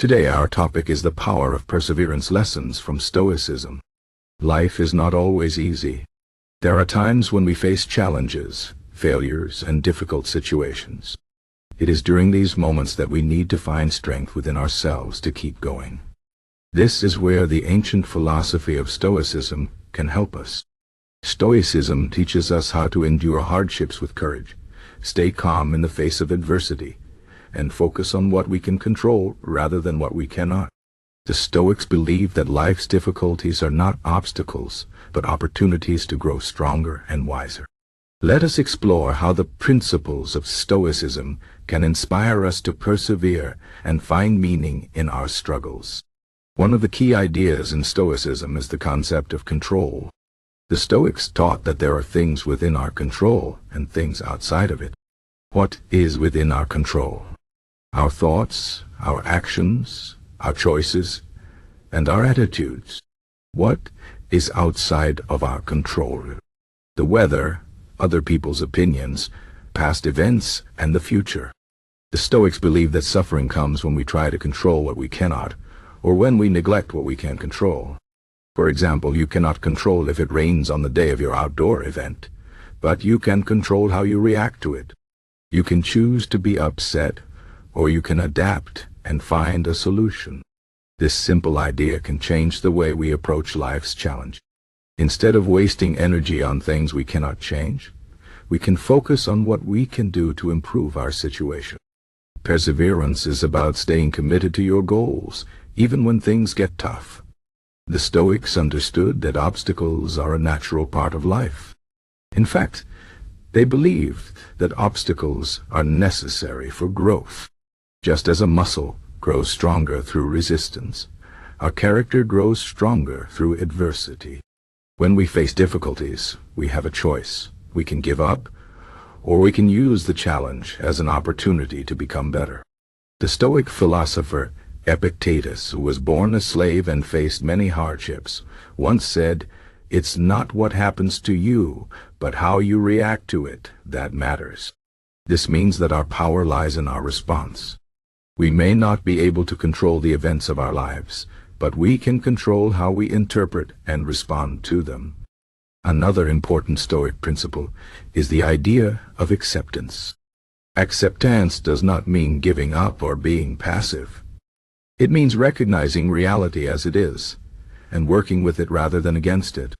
Today our topic is the power of perseverance, lessons from Stoicism. Life is not always easy. There are times when we face challenges, failures, and difficult situations. It is during these moments that we need to find strength within ourselves to keep going. This is where the ancient philosophy of Stoicism can help us. Stoicism teaches us how to endure hardships with courage, stay calm in the face of adversity, and focus on what we can control rather than what we cannot. The Stoics believe that life's difficulties are not obstacles, but opportunities to grow stronger and wiser. Let us explore how the principles of Stoicism can inspire us to persevere and find meaning in our struggles. One of the key ideas in Stoicism is the concept of control. The Stoics taught that there are things within our control and things outside of it. What is within our control? Our thoughts, our actions, our choices, and our attitudes. What is outside of our control? The weather, other people's opinions, past events, and the future. The Stoics believe that suffering comes when we try to control what we cannot, or when we neglect what we can control. For example, you cannot control if it rains on the day of your outdoor event, but you can control how you react to it. You can choose to be upset, or you can adapt and find a solution. This simple idea can change the way we approach life's challenge. Instead of wasting energy on things we cannot change, we can focus on what we can do to improve our situation. Perseverance is about staying committed to your goals, even when things get tough. The Stoics understood that obstacles are a natural part of life. In fact, they believed that obstacles are necessary for growth. Just as a muscle grows stronger through resistance, our character grows stronger through adversity. When we face difficulties, we have a choice. We can give up, or we can use the challenge as an opportunity to become better. The Stoic philosopher Epictetus, who was born a slave and faced many hardships, once said, "It's not what happens to you, but how you react to it that matters." This means that our power lies in our response. We may not be able to control the events of our lives, but we can control how we interpret and respond to them. Another important Stoic principle is the idea of acceptance. Acceptance does not mean giving up or being passive. It means recognizing reality as it is, and working with it rather than against it.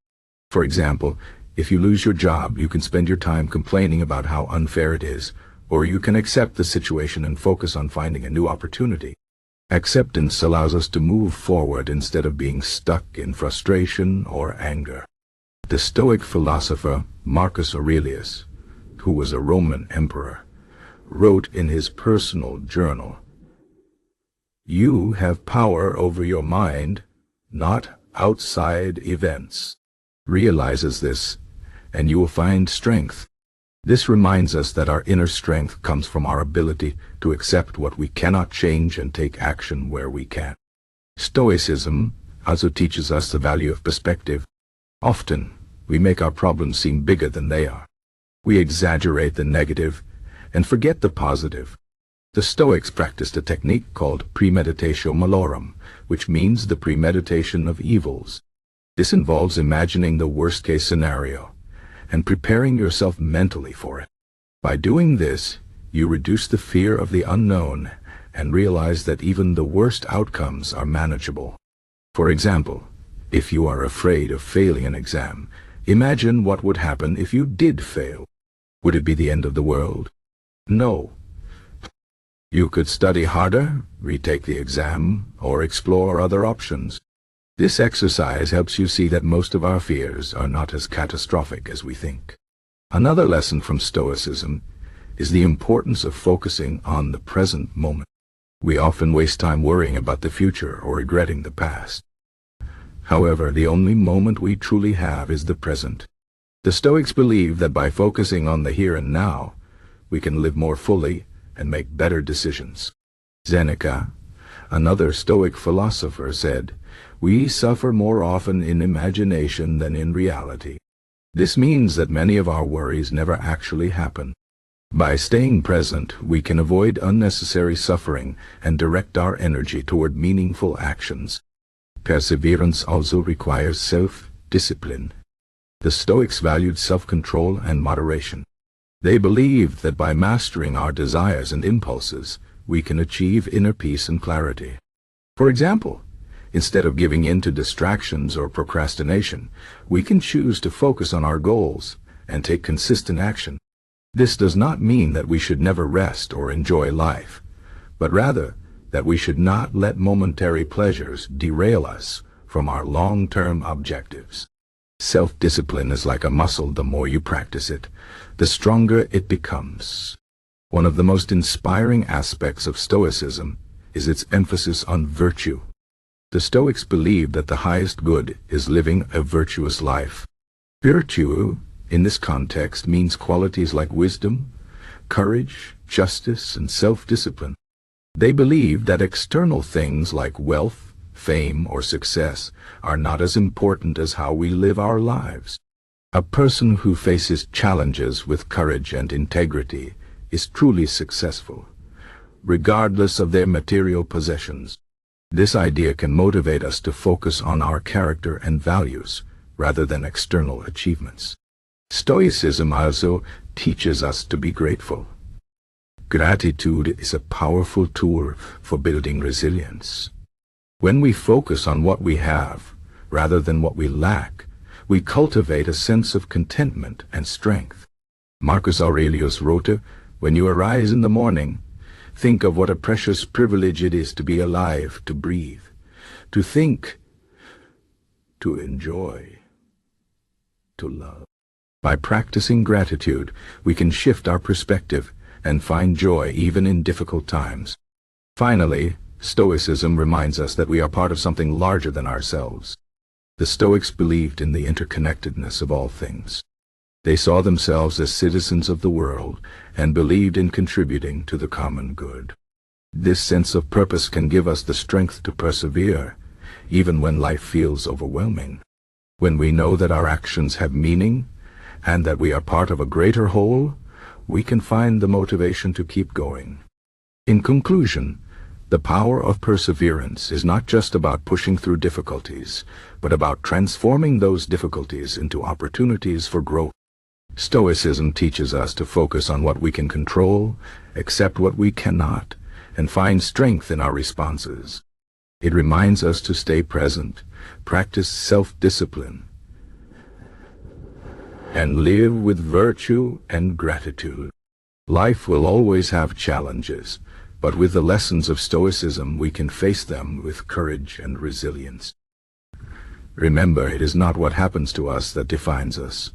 For example, if you lose your job, you can spend your time complaining about how unfair it is, or you can accept the situation and focus on finding a new opportunity. Acceptance allows us to move forward instead of being stuck in frustration or anger. The Stoic philosopher Marcus Aurelius, who was a Roman emperor, wrote in his personal journal, "You have power over your mind, not outside events." Realizes this, and you will find strength. This reminds us that our inner strength comes from our ability to accept what we cannot change and take action where we can. Stoicism also teaches us the value of perspective. Often, we make our problems seem bigger than they are. We exaggerate the negative and forget the positive. The Stoics practiced a technique called Premeditatio malorum, which means the premeditation of evils. This involves imagining the worst-case scenario and preparing yourself mentally for it. By doing this, you reduce the fear of the unknown and realize that even the worst outcomes are manageable. For example, if you are afraid of failing an exam, imagine what would happen if you did fail. Would it be the end of the world? No. You could study harder, retake the exam, or explore other options. This exercise helps you see that most of our fears are not as catastrophic as we think. Another lesson from Stoicism is the importance of focusing on the present moment. We often waste time worrying about the future or regretting the past. However, the only moment we truly have is the present. The Stoics believe that by focusing on the here and now, we can live more fully and make better decisions. Seneca, another Stoic philosopher, said, "We suffer more often in imagination than in reality." This means that many of our worries never actually happen. By staying present, we can avoid unnecessary suffering and direct our energy toward meaningful actions. Perseverance also requires self-discipline. The Stoics valued self-control and moderation. They believed that by mastering our desires and impulses, we can achieve inner peace and clarity. For example, instead of giving in to distractions or procrastination, we can choose to focus on our goals and take consistent action. This does not mean that we should never rest or enjoy life, but rather that we should not let momentary pleasures derail us from our long-term objectives. Self-discipline is like a muscle. The more you practice it, the stronger it becomes. One of the most inspiring aspects of Stoicism is its emphasis on virtue. The Stoics believed that the highest good is living a virtuous life. Virtue, in this context, means qualities like wisdom, courage, justice, and self-discipline. They believed that external things like wealth, fame, or success are not as important as how we live our lives. A person who faces challenges with courage and integrity is truly successful, regardless of their material possessions. This idea can motivate us to focus on our character and values rather than external achievements. Stoicism also teaches us to be grateful. Gratitude is a powerful tool for building resilience. When we focus on what we have rather than what we lack, we cultivate a sense of contentment and strength. Marcus Aurelius wrote, "When you arise in the morning, think of what a precious privilege it is to be alive, to breathe, to think, to enjoy, to love." By practicing gratitude, we can shift our perspective and find joy even in difficult times. Finally, Stoicism reminds us that we are part of something larger than ourselves. The Stoics believed in the interconnectedness of all things. They saw themselves as citizens of the world and believed in contributing to the common good. This sense of purpose can give us the strength to persevere, even when life feels overwhelming. When we know that our actions have meaning and that we are part of a greater whole, we can find the motivation to keep going. In conclusion, the power of perseverance is not just about pushing through difficulties, but about transforming those difficulties into opportunities for growth. Stoicism teaches us to focus on what we can control, accept what we cannot, and find strength in our responses. It reminds us to stay present, practice self-discipline, and live with virtue and gratitude. Life will always have challenges, but with the lessons of Stoicism, we can face them with courage and resilience. Remember, it is not what happens to us that defines us,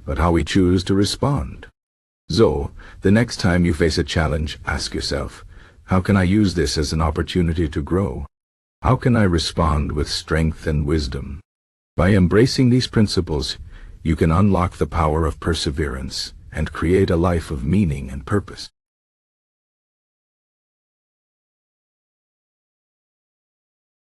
but how we choose to respond. So, the next time you face a challenge, ask yourself, how can I use this as an opportunity to grow? How can I respond with strength and wisdom? By embracing these principles, you can unlock the power of perseverance and create a life of meaning and purpose.